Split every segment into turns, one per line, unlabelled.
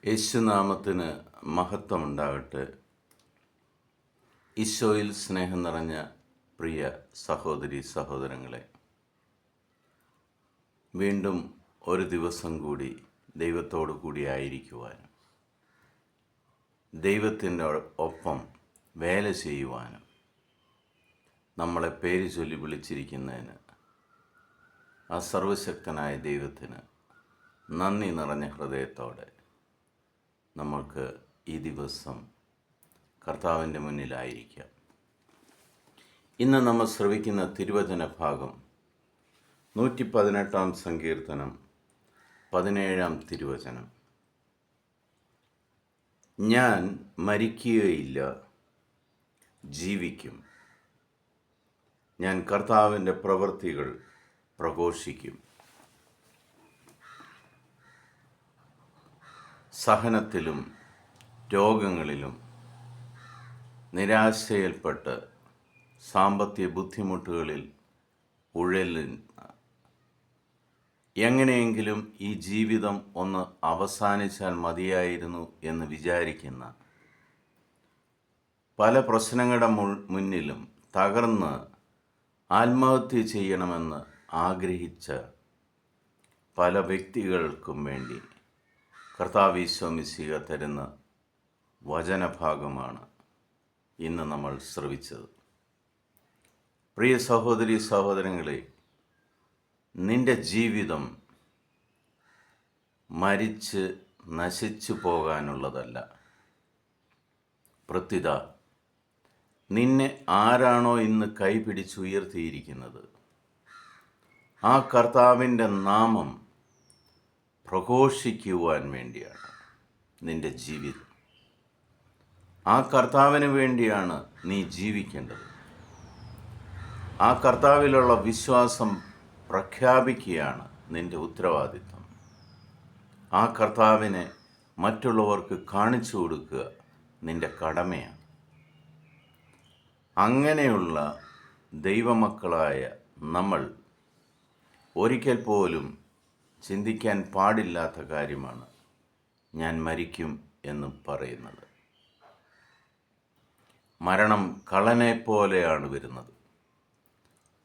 യേശുനാമത്തിന് മഹത്വമുണ്ടാകട്ടെ. ഈശോയിൽ സ്നേഹം നിറഞ്ഞ പ്രിയ സഹോദരി സഹോദരങ്ങളെ, വീണ്ടും ഒരു ദിവസം കൂടി ദൈവത്തോടു കൂടി ആയിരിക്കുവാനും ദൈവത്തിൻ്റെ ഒപ്പം വേല ചെയ്യുവാനും നമ്മളെ പേര് ചൊല്ലി വിളിച്ചിരിക്കുന്നതിന് ആ സർവശക്തനായ ദൈവത്തിന് നന്ദി നിറഞ്ഞ ഹൃദയത്തോടെ നമ്മൾക്ക് ഈ ദിവസം കർത്താവിൻ്റെ മുന്നിലായിരിക്കാം. ഇന്ന് നമ്മൾ ശ്രവിക്കുന്ന തിരുവചന ഭാഗം 118 സങ്കീർത്തനം 17 തിരുവചനം. ഞാൻ മരിക്കുകയില്ല, ജീവിക്കും. ഞാൻ കർത്താവിൻ്റെ പ്രവൃത്തികൾ പ്രഘോഷിക്കും. സഹനത്തിലും രോഗങ്ങളിലും നിരാശയിൽപ്പെട്ട് സാമ്പത്തിക ബുദ്ധിമുട്ടുകളിൽ ഉഴലുന്ന, എങ്ങനെയെങ്കിലും ഈ ജീവിതം ഒന്ന് അവസാനിച്ചാൽ മതിയായിരുന്നു എന്ന് വിചാരിക്കുന്ന, പല പ്രശ്നങ്ങളുടെ മുന്നിലും തകർന്ന് ആത്മഹത്യ ചെയ്യണമെന്ന് ആഗ്രഹിച്ച പല വ്യക്തികൾക്കും വേണ്ടി കർത്താവ് ഈശോ മിശിഹ തരുന്ന വചനഭാഗമാണ് ഇന്ന് നമ്മൾ ശ്രവിച്ചത്. പ്രിയ സഹോദരി സഹോദരങ്ങളെ, നിന്റെ ജീവിതം മരിച്ച് നശിച്ചു പോകാനുള്ളതല്ല. പ്രത്യുത നിന്നെ ആരാണോ ഇന്ന് കൈപിടിച്ചുയർത്തിയിരിക്കുന്നത്, ആ കർത്താവിൻ്റെ നാമം പ്രഘോഷിക്കുവാൻ വേണ്ടിയാണ് നിന്റെ ജീവിതം. ആ കർത്താവിന് വേണ്ടിയാണ് നീ ജീവിക്കേണ്ടത്. ആ കർത്താവിലുള്ള വിശ്വാസം പ്രഖ്യാപിക്കുകയാണ് നിന്റെ ഉത്തരവാദിത്വം. ആ കർത്താവിനെ മറ്റുള്ളവർക്ക് കാണിച്ചു കൊടുക്കുക നിന്റെ കടമയാണ്. അങ്ങനെയുള്ള ദൈവമക്കളായ നമ്മൾ ഒരിക്കൽ പോലും ചിന്തിക്കാൻ പാടില്ലാത്ത കാര്യമാണ് ഞാൻ മരിക്കും എന്ന് പറയുന്നത്. മരണം കള്ളനെ പോലെയാണ് വരുന്നത്.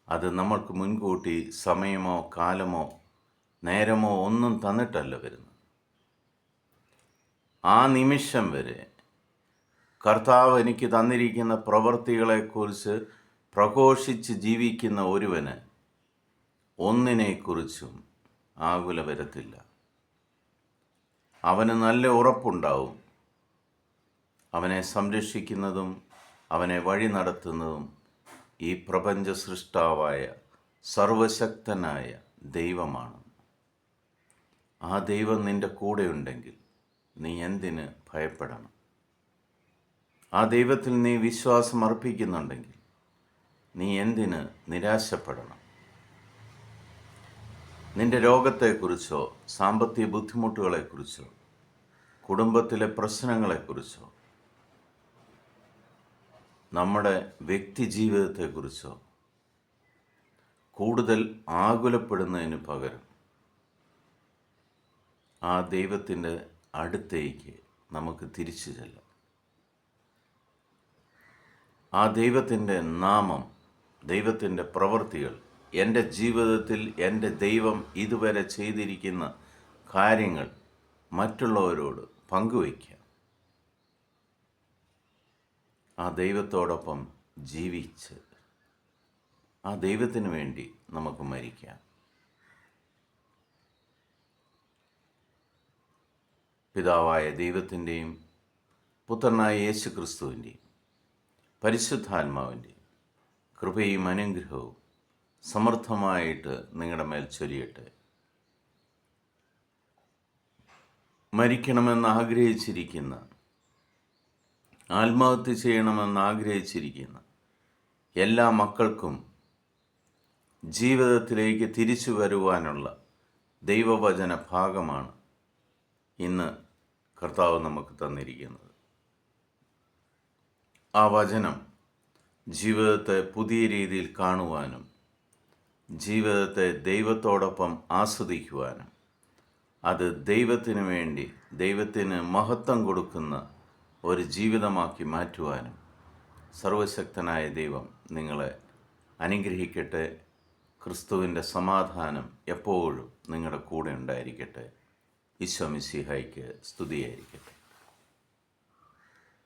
അത് നമ്മൾക്ക് മുൻകൂട്ടി സമയമോ കാലമോ നേരമോ ഒന്നും തന്നിട്ടല്ല വരുന്നത്. ആ നിമിഷം വരെ കർത്താവ് എനിക്ക് തന്നിരിക്കുന്ന പ്രവൃത്തികളെക്കുറിച്ച് പ്രഘോഷിച്ച് ജീവിക്കുന്ന ഒരുവന് ഒന്നിനെക്കുറിച്ചും ആകുല വരത്തില്ല. അവന് നല്ല ഉറപ്പുണ്ടാവും. അവനെ സംരക്ഷിക്കുന്നതും അവനെ വഴി നടത്തുന്നതും ഈ പ്രപഞ്ച സൃഷ്ടാവായ സർവശക്തനായ ദൈവമാണ്. ആ ദൈവം നിൻ്റെ കൂടെയുണ്ടെങ്കിൽ നീ എന്തിന് ഭയപ്പെടണം? ആ ദൈവത്തിൽ നീ വിശ്വാസം അർപ്പിക്കുന്നുണ്ടെങ്കിൽ നീ എന്തിന് നിരാശപ്പെടണം? നിന്റെ രോഗത്തെക്കുറിച്ചോ സാമ്പത്തിക ബുദ്ധിമുട്ടുകളെക്കുറിച്ചോ കുടുംബത്തിലെ പ്രശ്നങ്ങളെക്കുറിച്ചോ നമ്മുടെ വ്യക്തി ജീവിതത്തെക്കുറിച്ചോ കൂടുതൽ ആകുലപ്പെടുന്നതിന് പകരം ആ ദൈവത്തിൻ്റെ അടുത്തേക്ക് നമുക്ക് തിരിച്ചു ചെല്ലാം. ആ ദൈവത്തിൻ്റെ നാമം, ദൈവത്തിൻ്റെ പ്രവൃത്തികൾ, എൻ്റെ ജീവിതത്തിൽ എൻ്റെ ദൈവം ഇതുവരെ ചെയ്തിരിക്കുന്ന കാര്യങ്ങൾ മറ്റുള്ളവരോട് പങ്കുവയ്ക്കാം. ആ ദൈവത്തോടൊപ്പം ജീവിച്ച് ആ ദൈവത്തിന് വേണ്ടി നമുക്ക് മരിക്കാം. പിതാവായ ദൈവത്തിൻ്റെയും പുത്രനായ യേശു ക്രിസ്തുവിൻ്റെയും പരിശുദ്ധാത്മാവിൻ്റെയും കൃപയും അനുഗ്രഹവും സമൃദ്ധമായിട്ട് നിങ്ങളുടെ മേൽ ചൊരിയട്ടെ. മരിക്കണമെന്ന് ആഗ്രഹിച്ചിരിക്കുന്ന, ആത്മഹത്യ ചെയ്യണമെന്ന് ആഗ്രഹിച്ചിരിക്കുന്ന എല്ലാ മക്കൾക്കും ജീവിതത്തിലേക്ക് തിരിച്ചു വരുവാനുള്ള ദൈവവചന ഭാഗമാണ് ഇന്ന് കർത്താവ് നമുക്ക് തന്നിരിക്കുന്നത്. ആ വചനം ജീവിതത്തെ പുതിയ രീതിയിൽ കാണുവാനും ജീവിതത്തെ ദൈവത്തോടൊപ്പം ആസ്വദിക്കുവാനും അത് ദൈവത്തിന് വേണ്ടി ദൈവത്തിന് മഹത്വം കൊടുക്കുന്ന ഒരു ജീവിതമാക്കി മാറ്റുവാനും സർവശക്തനായ ദൈവം നിങ്ങളെ അനുഗ്രഹിക്കട്ടെ. ക്രിസ്തുവിൻ്റെ സമാധാനം എപ്പോഴും നിങ്ങളുടെ കൂടെ ഉണ്ടായിരിക്കട്ടെ. ഈശോ മിശിഹായ്ക്ക് സ്തുതിയായിരിക്കട്ടെ.